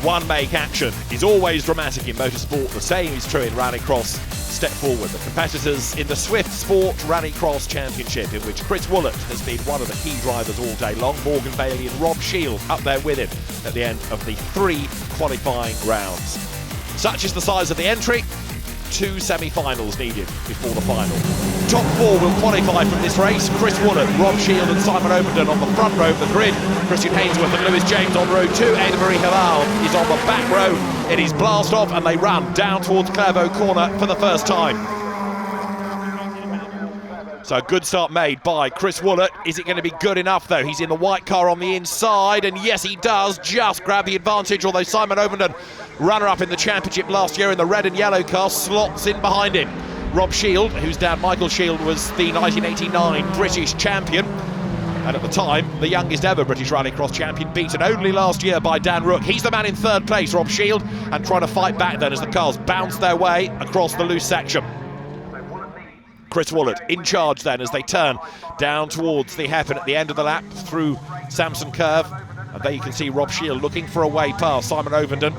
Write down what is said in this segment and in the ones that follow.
one-make action is always dramatic in motorsport. The same is true in rallycross. Step forward, the competitors in the Swift Sport Rallycross Championship, in which Chris Woolett has been one of the key drivers all day long. Morgan Bailey and Rob Shield up there with him at the end of the 3 qualifying rounds. Such is the size of the entry. 2 semi-finals needed before the final. Top 4 will qualify from this race. Chris Woolett, Rob Shield and Simon Overton on the front row of the grid. Christian Hainsworth and Lewis James on row 2. Ada Marie Haval is on the back row. It is blast off and they run down towards Clairvaux corner for the first time. So a good start made by Chris Woolett. Is it going to be good enough though? He's in the white car on the inside, and yes he does just grab the advantage, although Simon Overton, runner-up in the championship last year in the red and yellow car, slots in behind him. Rob Shield, whose dad Michael Shield was the 1989 British champion, and at the time the youngest ever British Rallycross champion, beaten only last year by Dan Rook. He's the man in third place, Rob Shield, and trying to fight back then as the cars bounce their way across the loose section. Chris Woolett in charge then as they turn down towards the hairpin at the end of the lap through Samson Curve, and there you can see Rob Shield looking for a way past Simon Overton.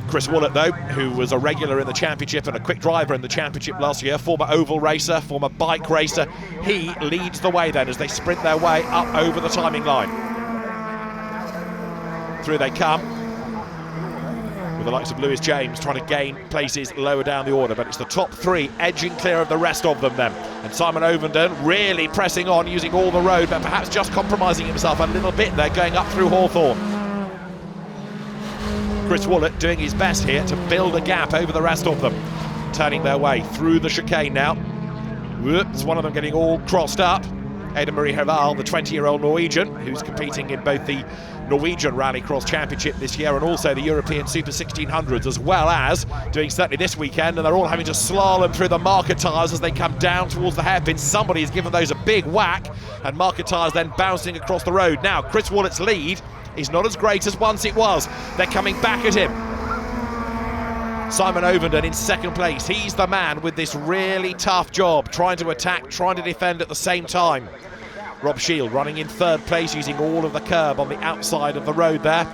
Chris Woolett though, who was a regular in the championship and a quick driver in the championship last year, former oval racer, former bike racer, he leads the way then as they sprint their way up over the timing line. Through they come, with the likes of Lewis James trying to gain places lower down the order, but it's the top 3 edging clear of the rest of them then. And Simon Overton really pressing on, using all the road, but perhaps just compromising himself a little bit there, going up through Hawthorne. Chris Woolett doing his best here to build a gap over the rest of them, turning their way through the chicane now. Whoops, one of them getting all crossed up. Ada Marie Haval, the 20-year-old Norwegian, who's competing in both the Norwegian Rallycross Championship this year and also the European Super 1600s, as well as doing certainly this weekend, and they're all having to slalom through the marker tyres as they come down towards the hairpin. Somebody has given those a big whack, and marker tyres then bouncing across the road. Now, Chris Woolett's lead is not as great as once it was. They're coming back at him. Simon Overton in second place. He's the man with this really tough job, trying to attack, trying to defend at the same time. Rob Shield running in third place, using all of the curb on the outside of the road there.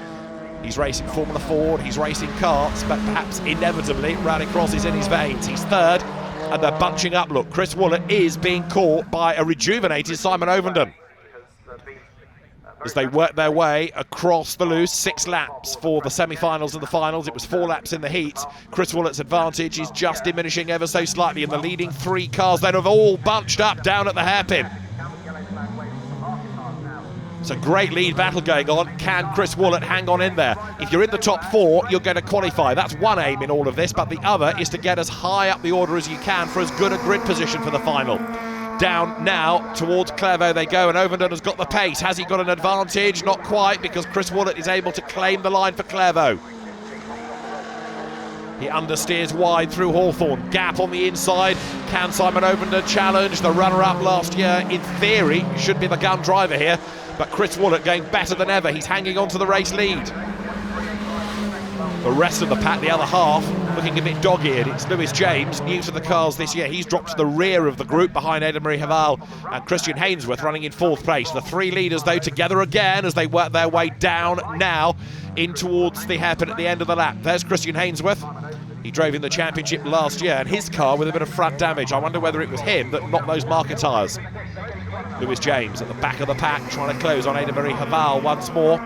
He's racing Formula Ford, he's racing karts, but perhaps inevitably Rallycross is in his veins. He's third, and they're bunching up. Look, Chris Woolett is being caught by a rejuvenated Simon Overton as they work their way across the loose. 6 laps for the semi-finals and the finals. It was 4 laps in the heat. Chris Woolett's advantage is just diminishing ever so slightly, and the leading 3 cars then have all bunched up down at the hairpin. It's a great lead battle going on. Can Chris Woolett hang on in there? If you're in the top 4, you're going to qualify. That's one aim in all of this, but the other is to get as high up the order as you can for as good a grid position for the final. Down now towards Clairvaux they go, and Overton has got the pace. Has he got an advantage? Not quite, because Chris Woolett is able to claim the line for Clairvaux. He understeers wide through Hawthorne. Gap on the inside. Can Simon Overton challenge the runner-up last year? In theory, should be the gun driver here, but Chris Woolett going better than ever. He's hanging on to the race lead. The rest of the pack, the other half, looking a bit dog-eared. It's Lewis James, new to the cars this year. He's dropped to the rear of the group behind Ada Marie Haval and Christian Hainsworth running in 4th place. The 3 leaders, though, together again as they work their way down now in towards the hairpin at the end of the lap. There's Christian Hainsworth. He drove in the championship last year, and his car with a bit of front damage. I wonder whether it was him that knocked those marker tyres. Lewis James at the back of the pack, trying to close on Ada Marie Haval once more.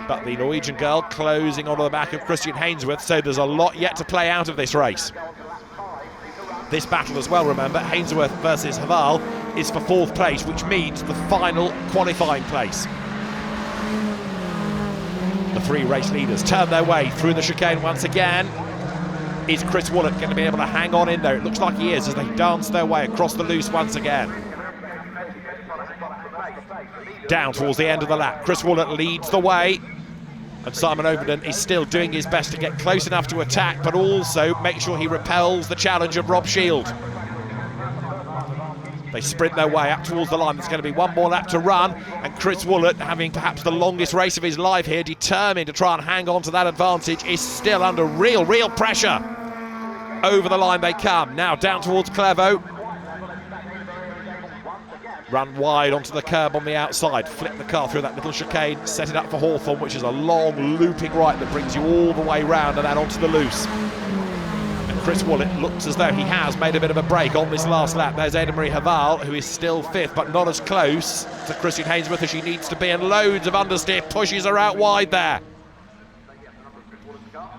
But the Norwegian girl closing onto the back of Christian Hainsworth, so there's a lot yet to play out of this race. This battle as well, remember, Hainsworth versus Haval is for 4th place, which means the final qualifying place. The 3 race leaders turn their way through the chicane once again. Is Chris Woolett going to be able to hang on in there? It looks like he is as they dance their way across the loose once again. Down towards the end of the lap, Chris Woolett leads the way, and Simon Overton is still doing his best to get close enough to attack, but also make sure he repels the challenge of Rob Shield. They sprint their way up towards the line. There's going to be one more lap to run, and Chris Woolett, having perhaps the longest race of his life here, determined to try and hang on to that advantage, is still under real pressure. Over the line they come. Now down towards Clairvaux. Run wide onto the curb on the outside, flip the car through that little chicane, set it up for Hawthorn, which is a long looping right that brings you all the way round and then onto the loose. And Chris Woolett looks as though he has made a bit of a break on this last lap. There's Ada-Marie Haval, who is still 5th, but not as close to Christian Hainsworth as she needs to be, and loads of understeer pushes her out wide there.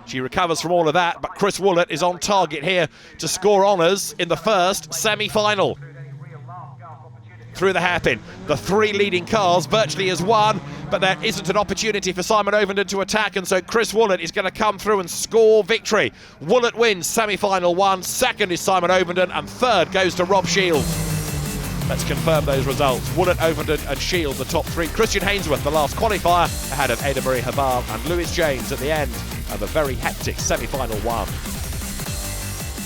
She recovers from all of that, but Chris Woolett is on target here to score honours in the first semi-final. Through the hairpin, the 3 leading cars virtually as one, but there isn't an opportunity for Simon Ovenden to attack, and so Chris Woolett is going to come through and score victory. Woolett wins semi-final 1, 2nd is Simon Ovenden, and 3rd goes to Rob Shield. Let's confirm those results. Woolett, Ovenden and Shield, the top 3. Christian Hainsworth, the last qualifier, ahead of Ada-Marie Haval and Lewis James at the end of a very hectic semi-final 1.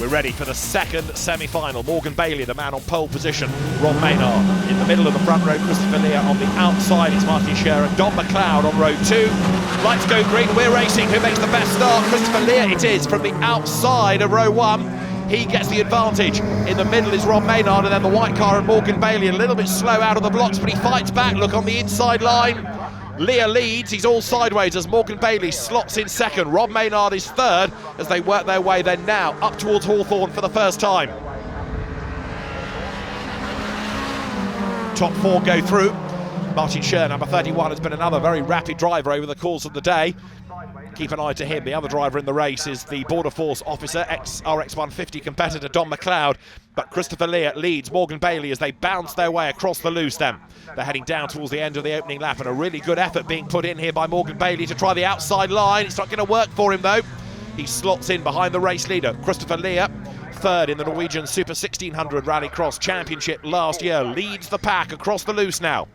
We're ready for the 2nd semi-final. Morgan Bailey, the man on pole position. Rob Maynard in the middle of the front row. Christopher Lear on the outside. It's Martin Scherer and Don McLeod on row 2. Lights go green. We're racing. Who makes the best start? Christopher Lear it is from the outside of row 1. He gets the advantage. In the middle is Rob Maynard, and then the white car and Morgan Bailey a little bit slow out of the blocks, but he fights back. Look on the inside line. Lear leads, he's all sideways as Morgan Bailey slots in 2nd. Rob Maynard is 3rd as they work their way then now up towards Hawthorn for the first time. Top 4 go through. Martin Scherer, number 31, has been another very rapid driver over the course of the day. Keep an eye to him. The other driver in the race is the Border Force officer, ex-RX 150 competitor Don McLeod. But Christopher Lear leads Morgan Bailey as they bounce their way across the loose then. They're heading down towards the end of the opening lap, and a really good effort being put in here by Morgan Bailey to try the outside line. It's not going to work for him though. He slots in behind the race leader, Christopher Lear. 3rd in the Norwegian Super 1600 Rallycross Championship last year. Leads the pack across the loose now.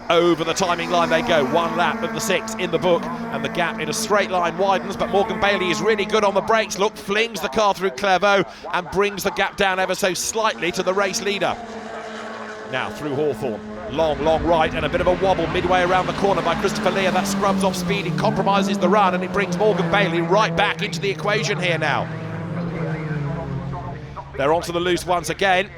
Over the timing line they go, 1 lap of the 6 in the book, and the gap in a straight line widens, but Morgan Bailey is really good on the brakes. Look, flings the car through Clairvaux and brings the gap down ever so slightly to the race leader. Now through Hawthorn, long right, and a bit of a wobble midway around the corner by Christopher Lear. That scrubs off speed, it compromises the run, and it brings Morgan Bailey right back into the equation here now. They're onto the loose once again,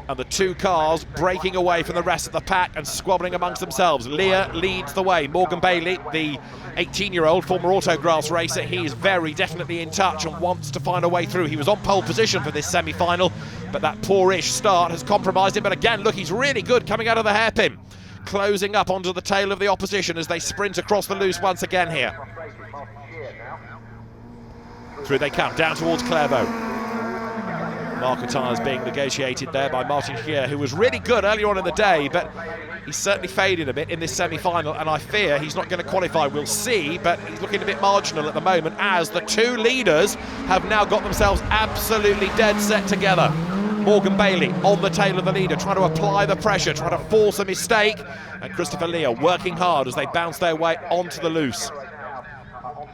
and the 2 cars breaking away from the rest of the pack and squabbling amongst themselves. Lear leads the way. Morgan Bailey, the 18-year-old former autograss racer, he is very definitely in touch and wants to find a way through. He was on pole position for this semi-final, but that poorish start has compromised him. But again, look, he's really good coming out of the hairpin. Closing up onto the tail of the opposition as they sprint across the loose once again here. Through they come, down towards Clairvaux. Marker tyres being negotiated there by Martin Scherer, who was really good earlier on in the day, but he's certainly faded a bit in this semi-final, and I fear he's not going to qualify. We'll see, but he's looking a bit marginal at the moment as the 2 leaders have now got themselves absolutely dead set together. Morgan Bailey on the tail of the leader, trying to apply the pressure, trying to force a mistake, and Christopher Lear working hard as they bounce their way onto the loose.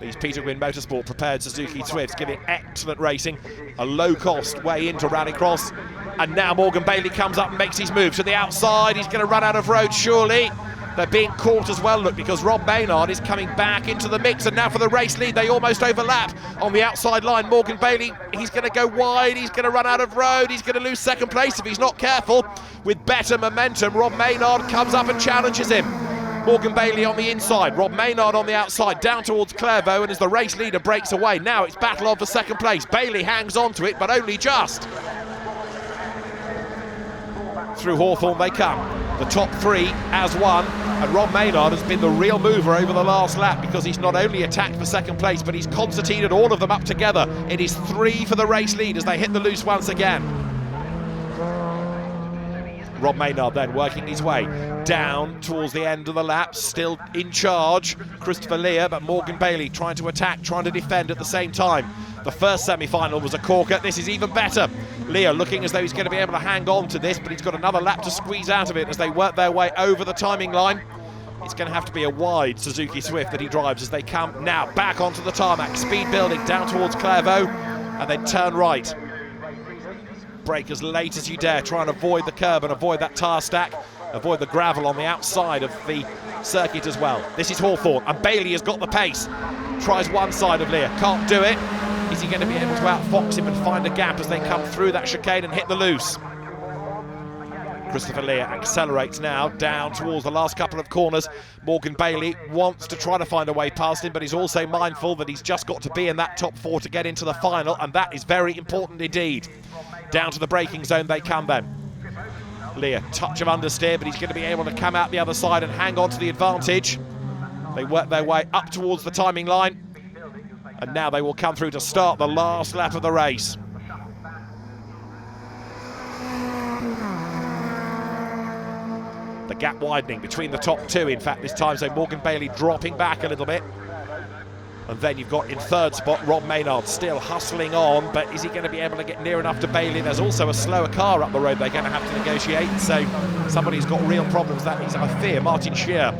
These Peter Gwynn Motorsport prepared Suzuki Swifts giving excellent racing, a low-cost way into Rallycross. And now Morgan Bailey comes up and makes his move to the outside. He's going to run out of road, surely. They're being caught as well, look, because Rob Maynard is coming back into the mix. And now for the race lead, they almost overlap on the outside line. Morgan Bailey, he's going to go wide. He's going to run out of road. He's going to lose 2nd place if he's not careful. With better momentum, Rob Maynard comes up and challenges him. Morgan Bailey on the inside, Rob Maynard on the outside, down towards Clairvaux, and as the race leader breaks away, now it's battle on for 2nd place. Bailey hangs on to it, but only just. Through Hawthorn they come, the top 3 as one, and Rob Maynard has been the real mover over the last lap because he's not only attacked for 2nd place, but he's concertinaed all of them up together. It is 3 for the race lead as they hit the loose once again. Rob Maynard then working his way down towards the end of the lap, still in charge, Christopher Lear, but Morgan Bailey trying to attack, trying to defend at the same time. The first semi-final was a corker, this is even better. Lear looking as though he's going to be able to hang on to this, but he's got another lap to squeeze out of it as they work their way over the timing line. It's going to have to be a wide Suzuki Swift that he drives as they come now back onto the tarmac, speed building down towards Clairvaux, and then turn right. Brake as late as you dare, try and avoid the curb and avoid that tyre stack, avoid the gravel on the outside of the circuit as well. This is Hawthorn, and Bailey has got the pace. Tries one side of Lear, can't do it. Is he going to be able to outfox him and find a gap as they come through that chicane and hit the loose? Christopher Lear accelerates now down towards the last couple of corners. Morgan Bailey wants to try to find a way past him, but he's also mindful that he's just got to be in that top 4 to get into the final, and that is very important indeed. Down to the braking zone they come then. Lear, touch of understeer, but he's going to be able to come out the other side and hang on to the advantage. They work their way up towards the timing line, and now they will come through to start the last lap of the race. The gap widening between the top 2, in fact, this time, so Morgan Bailey dropping back a little bit. And then you've got in third spot Rob Maynard still hustling on, but is he going to be able to get near enough to Bailey? There's also a slower car up the road they're going to have to negotiate, so somebody's got real problems. That is, I fear, Martin Scheer.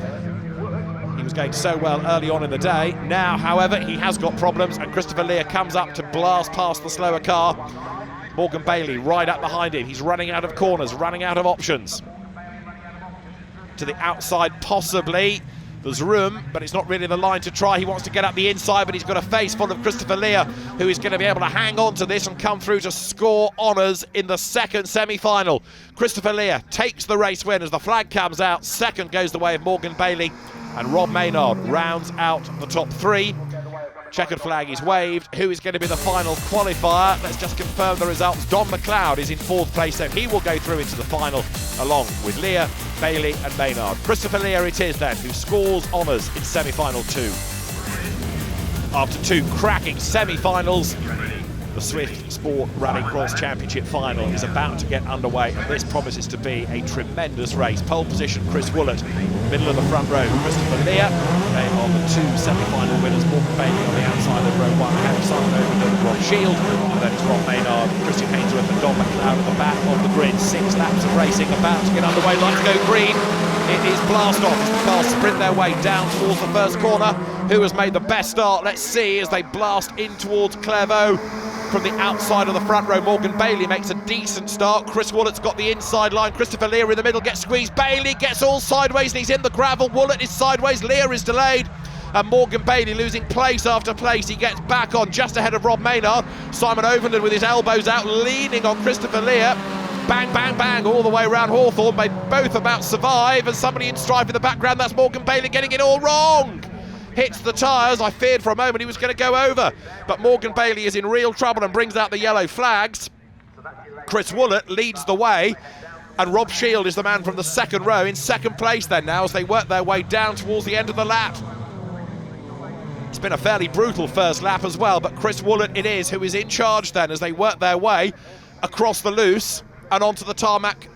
He was going so well early on in the day. Now, however, he has got problems, and Christopher Lear comes up to blast past the slower car. Morgan Bailey right up behind him. He's running out of corners, running out of options. To the outside, possibly. There's room, but it's not really the line to try. He wants to get up the inside, but he's got a face full of Christopher Lear, who is going to be able to hang on to this and come through to score honours in the second semi-final. Christopher Lear takes the race win as the flag comes out. Second goes the way of Morgan Bailey, and Rob Maynard rounds out the top 3. Checkered flag is waved. Who is going to be the final qualifier? Let's just confirm the results. Don McLeod is in 4th place, so he will go through into the final along with Lear, Bailey and Maynard. Christopher Lear it is then, who scores honours in semi-final 2. After 2 cracking semi-finals, the Swift Sport Rallycross Championship final is about to get underway, and this promises to be a tremendous race. Pole position, Chris Woolett, middle of the front row, Christopher Lear. They are the 2 semi-final winners. Morgan Bailey on the outside of row 1, and Simon Overton, Rob Shield, and then it's Rob Maynard, Christian Hainsworth and Don McLeod at the back of the grid. 6 laps of racing about to get underway. Lights go green. It is blast off as the cars sprint their way down towards the first corner. Who has made the best start? Let's see as they blast in towards Clairvaux. From the outside of the front row, Morgan Bailey makes a decent start. Chris Woolett's got the inside line. Christopher Lear in the middle gets squeezed. Bailey gets all sideways and he's in the gravel. Woolett is sideways. Lear is delayed. And Morgan Bailey losing place after place. He gets back on just ahead of Rob Maynard. Simon Overton with his elbows out, leaning on Christopher Lear. Bang, bang, bang, all the way around Hawthorne. They both about survive. And somebody in strife in the background, that's Morgan Bailey getting it all wrong. Hits the tyres. I feared for a moment he was going to go over, but Morgan Bailey is in real trouble and brings out the yellow flags. Chris Woolett leads the way, and Rob Shield is the man from the second row in second place then now as they work their way down towards the end of the lap. It's been a fairly brutal first lap as well, but Chris Woolett it is who is in charge then as they work their way across the loose and onto the tarmac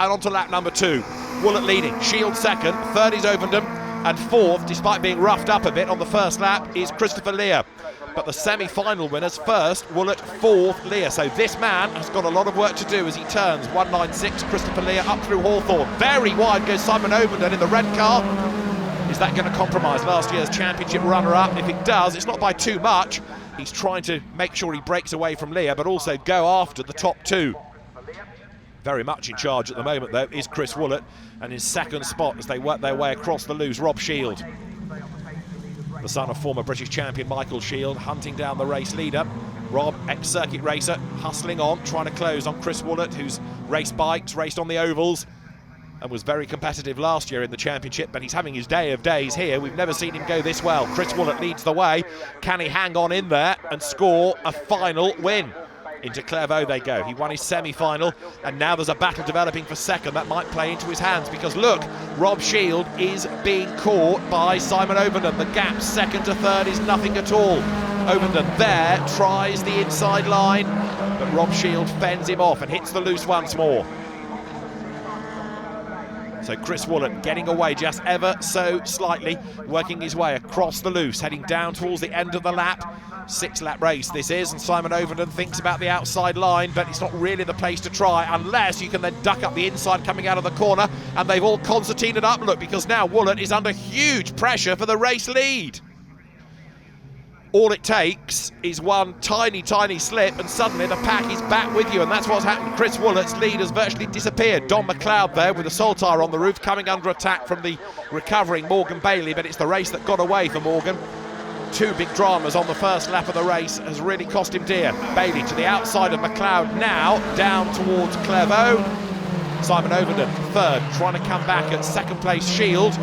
and onto lap number 2. Woolett leading, Shield second, third is Ovendam, and 4th, despite being roughed up a bit on the first lap, is Christopher Lear. But the semi-final winners, first, Woolett, 4th, Lear. So this man has got a lot of work to do as he turns. 196, Christopher Lear up through Hawthorne. Very wide goes Simon Overton in the red car. Is that going to compromise last year's championship runner-up? If it does, it's not by too much. He's trying to make sure he breaks away from Lear, but also go after the top 2. Very much in charge at the moment, though, is Chris Woolett, and in second spot as they work their way across the loose, Rob Shield. The son of former British champion Michael Shield, hunting down the race leader. Rob, ex-circuit racer, hustling on, trying to close on Chris Woolett, who's raced bikes, raced on the ovals, and was very competitive last year in the championship, but he's having his day of days here. We've never seen him go this well. Chris Woolett leads the way. Can he hang on in there and score a final win? Into Clairvaux they go. He won his semi-final, and now there's a battle developing for second that might play into his hands, because look, Rob Shield is being caught by Simon Overton. The gap second to third is nothing at all. Overton there tries the inside line, but Rob Shield fends him off and hits the loose once more. So Chris Woolett getting away just ever so slightly, working his way across the loose, heading down towards the end of the lap. 6-lap race this is, and Simon Overton thinks about the outside line, but it's not really the place to try unless you can then duck up the inside coming out of the corner, and they've all concertinaed up, look, because now Woolett is under huge pressure for the race lead. All it takes is one tiny slip and suddenly the pack is back with you, and that's what's happened. Chris Woolett's lead has virtually disappeared. Don McLeod there with the Saltire on the roof, coming under attack from the recovering Morgan Bailey, but it's the race that got away for Morgan. 2 big dramas on the first lap of the race has really cost him dear. Bailey to the outside of McLeod now, down towards Clairvaux. Simon Overton third, trying to come back at second place Shield.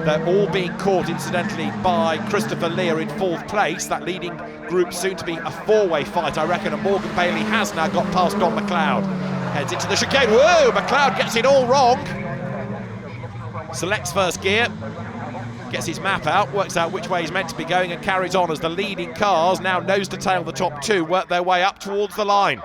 They're all being caught, incidentally, by Christopher Lear in fourth place. That leading group soon to be a four-way fight, I reckon, and Morgan Bailey has now got past Don McLeod. Heads into the chicane. Whoa, McLeod gets it all wrong. Selects first gear, gets his map out, works out which way he's meant to be going, and carries on as the leading cars, now nose to tail the top two, work their way up towards the line.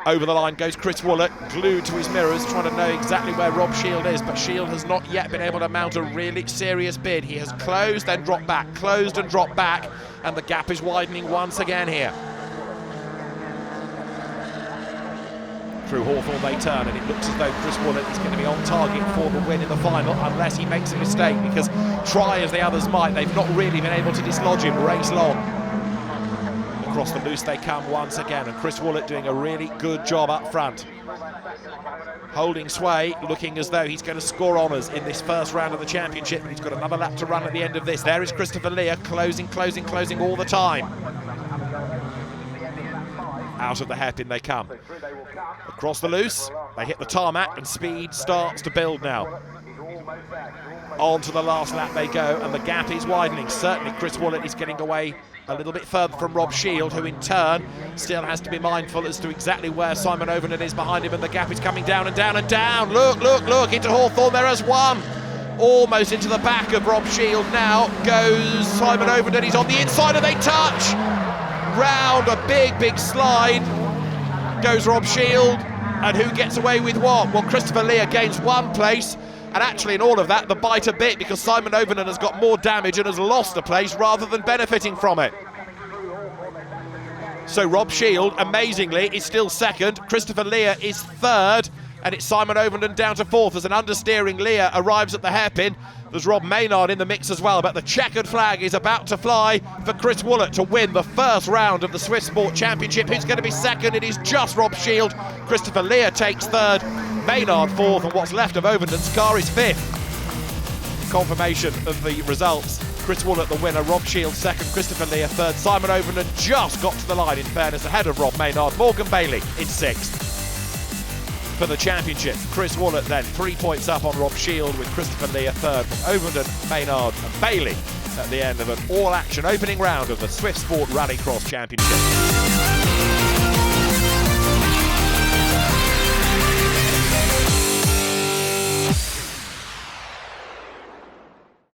Over the line goes Chris Woollett, glued to his mirrors, trying to know exactly where Rob Shield is, but Shield has not yet been able to mount a really serious bid. He has closed, then dropped back, closed and dropped back, and the gap is widening once again here. Through Hawthorne they turn, and it looks as though Chris Woollett is going to be on target for the win in the final, unless he makes a mistake, because try as the others might, they've not really been able to dislodge him race long. Across the loose they come once again, and Chris Woollett doing a really good job up front. Holding sway, looking as though he's going to score honours in this first round of the championship, but he's got another lap to run at the end of this. There is Christopher Lear, closing all the time. Out of the hairpin they come. Across the loose, they hit the tarmac, and speed starts to build now. On to the last lap they go, and the gap is widening. Certainly Chris Woollett is getting away a little bit further from Rob Shield, who in turn still has to be mindful as to exactly where Simon Overton is behind him, and the gap is coming down and down and down. Look, into Hawthorne, there is one. Almost into the back of Rob Shield now goes Simon Overton. He's on the inside and they touch. Round a big slide goes Rob Shield, and who gets away with what? Well, Christopher Lear gains one place, and actually in all of that the bite a bit, because Simon Overton has got more damage and has lost a place rather than benefiting from it. So Rob Shield, amazingly, is still second. Christopher Lear is third, and it's Simon Overton down to fourth as an understeering Lear arrives at the hairpin. There's Rob Maynard in the mix as well, but the checkered flag is about to fly for Chris Woollett to win the first round of the Swift Sport Championship. Who's going to be second? It is just Rob Shield. Christopher Lear takes third, Maynard fourth, and what's left of Overton's car is fifth. Confirmation of the results. Chris Woollett the winner, Rob Shield second, Christopher Lear third. Simon Overton just got to the line, in fairness, ahead of Rob Maynard. Morgan Bailey in sixth. For the championship, Chris Woollett then 3 points up on Rob Shield, with Christopher Lear third, from Overton, Maynard and Bailey at the end of an all-action opening round of the Swift Sport Rallycross Championship.